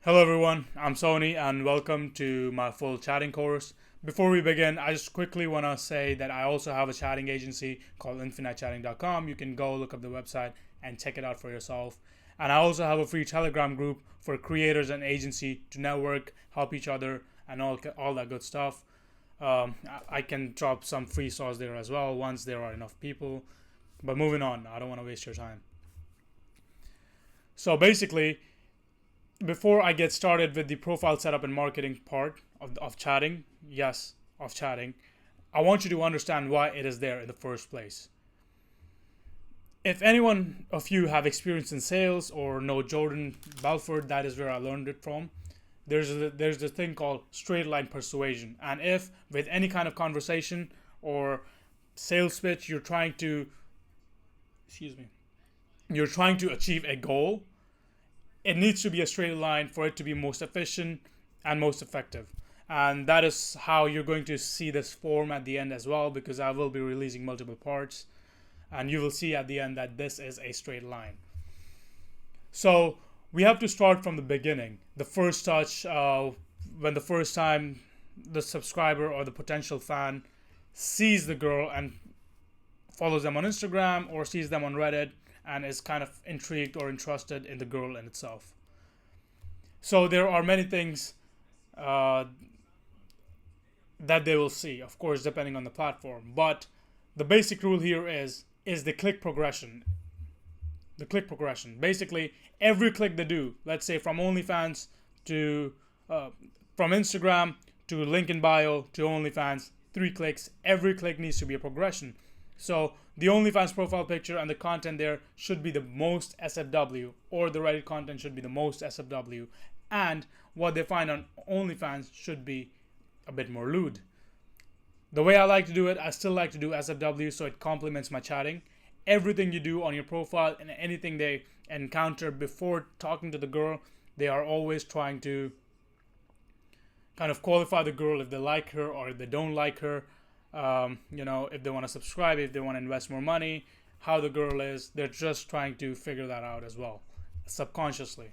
Hello everyone, I'm Sony and welcome to my full chatting course. Before we begin, I just quickly want to say that I also have a chatting agency called infinitechatting.com. You can go look up the website and check it out for yourself. And I also have a free Telegram group for creators and agency to network, help each other, and all that good stuff. I can drop some free sauce there as well once there are enough people. But moving on, I don't want to waste your time. So basically, before I get started with the profile setup and marketing part of chatting, I want you to understand why it is there in the first place. If anyone of you have experience in sales or know Jordan Belfort, that is where I learned it from. There's this thing called straight line persuasion, and if with any kind of conversation or sales pitch you're trying to achieve a goal, it needs to be a straight line for it to be most efficient and most effective. And that is how you're going to see this form at the end as well, because I will be releasing multiple parts and you will see at the end that this is a straight line. So we have to start from the beginning. The first touch, when the first time the subscriber or the potential fan sees the girl and follows them on Instagram or sees them on Reddit and is kind of intrigued or interested in the girl in itself. So there are many things that they will see, of course, depending on the platform. But the basic rule here is the click progression. The click progression. Basically, every click they do, let's say from OnlyFans to from Instagram to link in bio to OnlyFans, 3 clicks. Every click needs to be a progression. So the OnlyFans profile picture and the content there should be the most SFW, or the Reddit content should be the most SFW, and what they find on OnlyFans should be a bit more lewd. The way I like to do it, I still like to do SFW so it complements my chatting. Everything you do on your profile and anything they encounter before talking to the girl, they are always trying to kind of qualify the girl if they like her or if they don't like her. If they want to subscribe, if they want to invest more money, how the girl is, they're just trying to figure that out as well, subconsciously.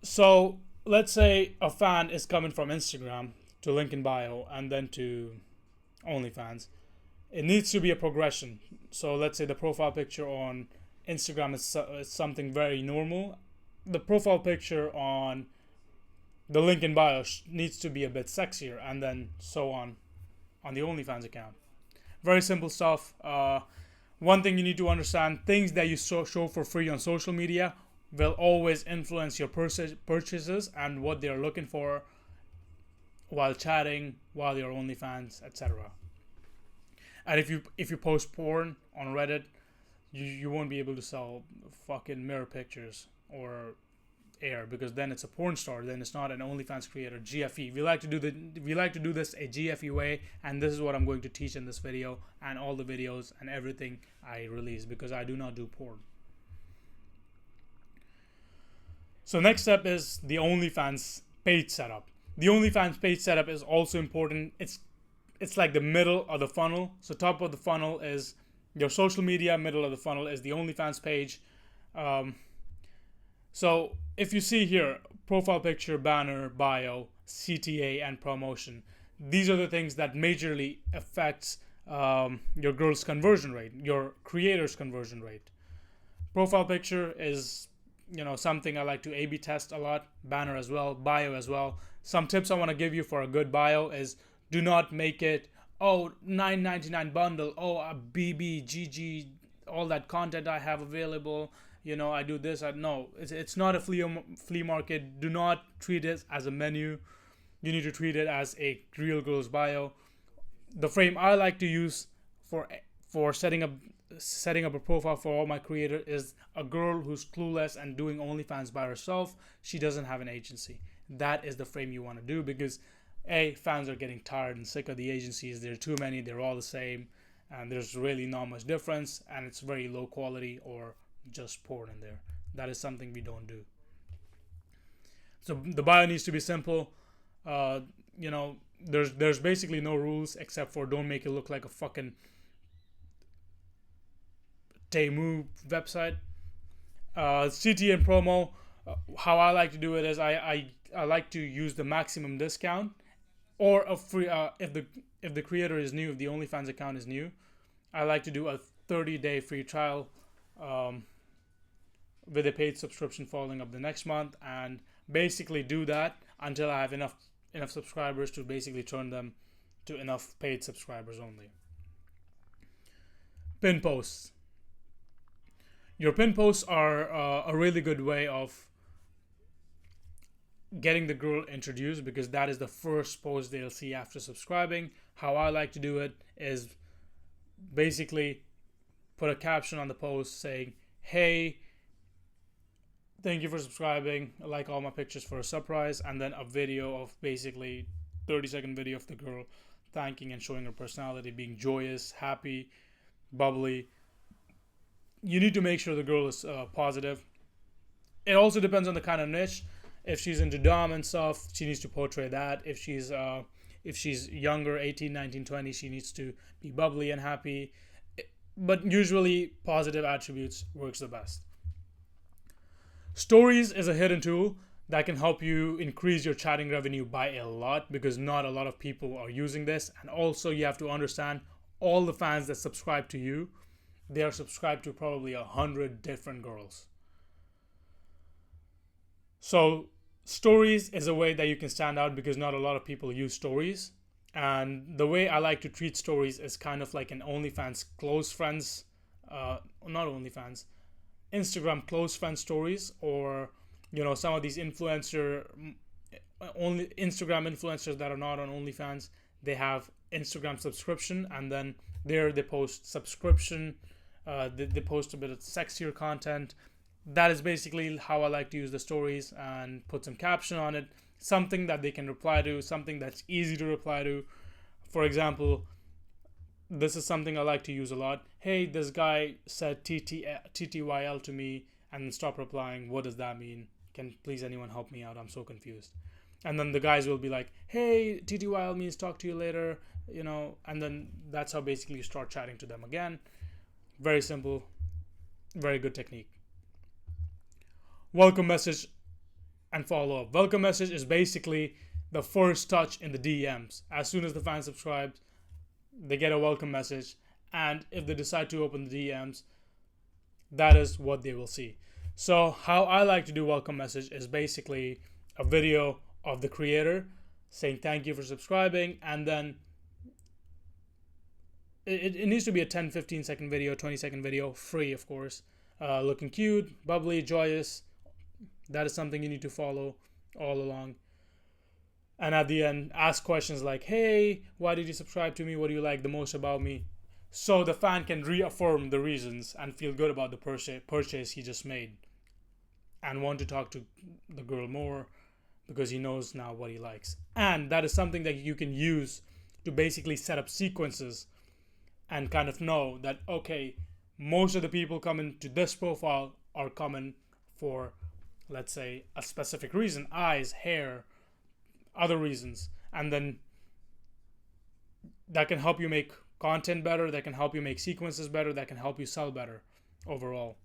So let's say a fan is coming from Instagram to link in bio and then to OnlyFans. It needs to be a progression. So let's say the profile picture on Instagram is something very normal. The profile picture on the link in bio needs to be a bit sexier, and then so on the OnlyFans account. Very simple stuff. One thing you need to understand, things that you show for free on social media will always influence your purchases and what they're looking for while chatting, while you're OnlyFans, etc. And if you post porn on Reddit, you won't be able to sell fucking mirror pictures or air, because then it's a porn star, then it's not an OnlyFans creator. GFE, we like to do this a GFE way, and this is what I'm going to teach in this video and all the videos and everything I release, because I do not do porn. So next step is the OnlyFans page setup. The OnlyFans page setup is also important. It's like the middle of the funnel. So top of the funnel is your social media, middle of the funnel is the OnlyFans page. So if you see here, profile picture, banner, bio, CTA, and promotion, these are the things that majorly affects your girl's conversion rate, your creator's conversion rate. Profile picture is something I like to A/B test a lot. Banner as well, bio as well. Some tips I want to give you for a good bio is, do not make it $9.99 bundle, a BB, GG, all that content I have available. I do this. No, it's not a flea market. Do not treat it as a menu. You need to treat it as a real girl's bio. The frame I like to use for setting up a profile for all my creators is a girl who's clueless and doing OnlyFans by herself. She doesn't have an agency. That is the frame you want to do, because fans are getting tired and sick of the agencies. There are too many. They're all the same, and there's really not much difference, and it's very low quality or just porn in there. That is something we don't do. So the bio needs to be simple. There's basically no rules except for don't make it look like a fucking Temu website. CTA and promo, how I like to do it is I like to use the maximum discount or a free if the creator is new, if the OnlyFans account is new, I like to do a 30-day free trial um, with a paid subscription following up the next month, and basically do that until I have enough subscribers to basically turn them to enough paid subscribers only. Pin posts. Your pin posts are a really good way of getting the girl introduced, because that is the first post they'll see after subscribing. How I like to do it is basically put a caption on the post saying, hey, thank you for subscribing, I like all my pictures for a surprise, and then a video of basically 30-second video of the girl thanking and showing her personality, being joyous, happy, bubbly. You need to make sure the girl is positive. It also depends on the kind of niche. If she's into dom and stuff, she needs to portray that. If she's younger, 18, 19, 20, she needs to be bubbly and happy. But usually positive attributes works the best. Stories is a hidden tool that can help you increase your chatting revenue by a lot, because not a lot of people are using this. And also you have to understand, all the fans that subscribe to you, they are subscribed to probably 100 different girls. So stories is a way that you can stand out, because not a lot of people use stories. And the way I like to treat stories is kind of like an OnlyFans close friends, not OnlyFans, Instagram close friend stories, or some of these only Instagram influencers that are not on OnlyFans, they have Instagram subscription, and then there they post subscription, they post a bit of sexier content. That is basically how I like to use the stories, and put some caption on it, something that they can reply to, something that's easy to reply to. For example, this is something I like to use a lot. Hey, this guy said TTYL to me, and stop replying. What does that mean? Can please anyone help me out? I'm so confused. And then the guys will be like, hey, TTYL means talk to you later, and then that's how basically you start chatting to them again. Very simple, very good technique. Welcome message and follow up. Welcome message is basically the first touch in the DMs. As soon as the fan subscribes, they get a welcome message, and if they decide to open the DMs, that is what they will see. So how I like to do welcome message is basically a video of the creator saying thank you for subscribing, and then it needs to be a 10-15 second video, 20-second video, free of course, looking cute, bubbly, joyous. That is something you need to follow all along. And at the end, ask questions like, hey, why did you subscribe to me? What do you like the most about me? So the fan can reaffirm the reasons and feel good about the purchase he just made, and want to talk to the girl more, because he knows now what he likes. And that is something that you can use to basically set up sequences and kind of know that, okay, most of the people coming to this profile are coming for, let's say, a specific reason: eyes, hair, other reasons. And then that can help you make content better, that can help you make sequences better, that can help you sell better overall.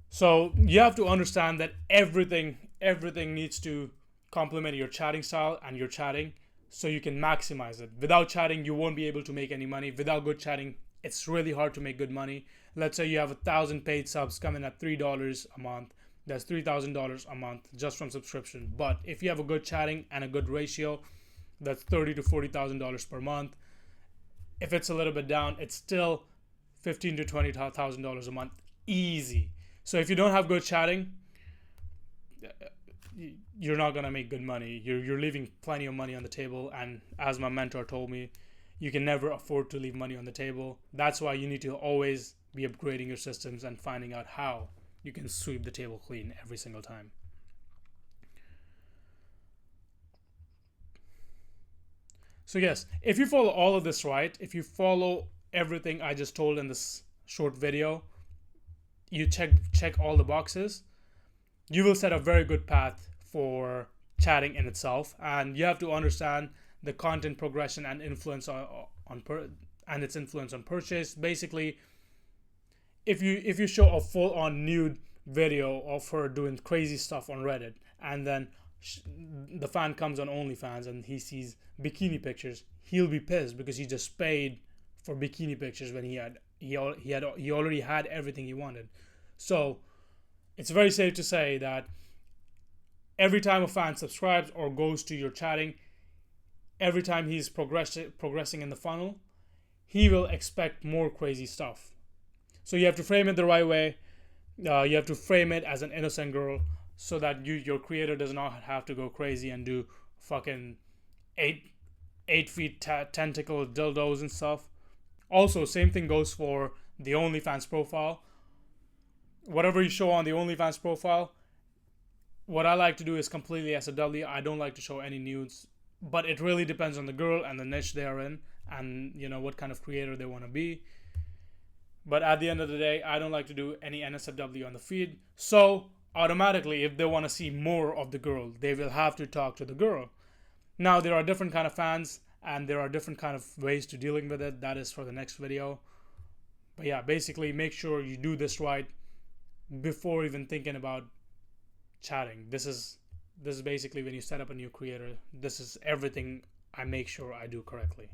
So you have to understand that everything needs to complement your chatting style and your chatting, so you can maximize it. Without chatting, you won't be able to make any money. Without good chatting, it's really hard to make good money. Let's say you have 1,000 paid subs coming at $3 a month. That's $3,000 a month just from subscription. But if you have a good chatting and a good ratio, that's $30,000 to $40,000 per month. If it's a little bit down, it's still $15,000 to $20,000 a month, easy. So if you don't have good chatting, you're not gonna make good money. You're leaving plenty of money on the table. And as my mentor told me, you can never afford to leave money on the table. That's why you need to always be upgrading your systems and finding out how you can sweep the table clean every single time. So yes, if you follow all of this right, if you follow everything I just told in this short video, you check all the boxes, you will set a very good path for chatting in itself. And you have to understand the content progression and influence and its influence on purchase. Basically, if you show a full on nude video of her doing crazy stuff on Reddit, and then the fan comes on OnlyFans and he sees bikini pictures, he'll be pissed because he just paid for bikini pictures when he already had everything he wanted. So it's very safe to say that every time a fan subscribes or goes to your chatting, every time he's progressing in the funnel, he will expect more crazy stuff. So you have to frame it the right way. You have to frame it as an innocent girl, so that your creator does not have to go crazy and do fucking 8 feet tentacle dildos and stuff. Also, same thing goes for the OnlyFans profile. Whatever you show on the OnlyFans profile, what I like to do is completely SOW. I don't like to show any nudes, but it really depends on the girl and the niche they are in, and what kind of creator they want to be. But at the end of the day, I don't like to do any NSFW on the feed. So automatically, if they want to see more of the girl, they will have to talk to the girl. Now, there are different kind of fans, and there are different kind of ways to dealing with it. That is for the next video. But yeah, basically make sure you do this right before even thinking about chatting. This is basically when you set up a new creator. This is everything I make sure I do correctly.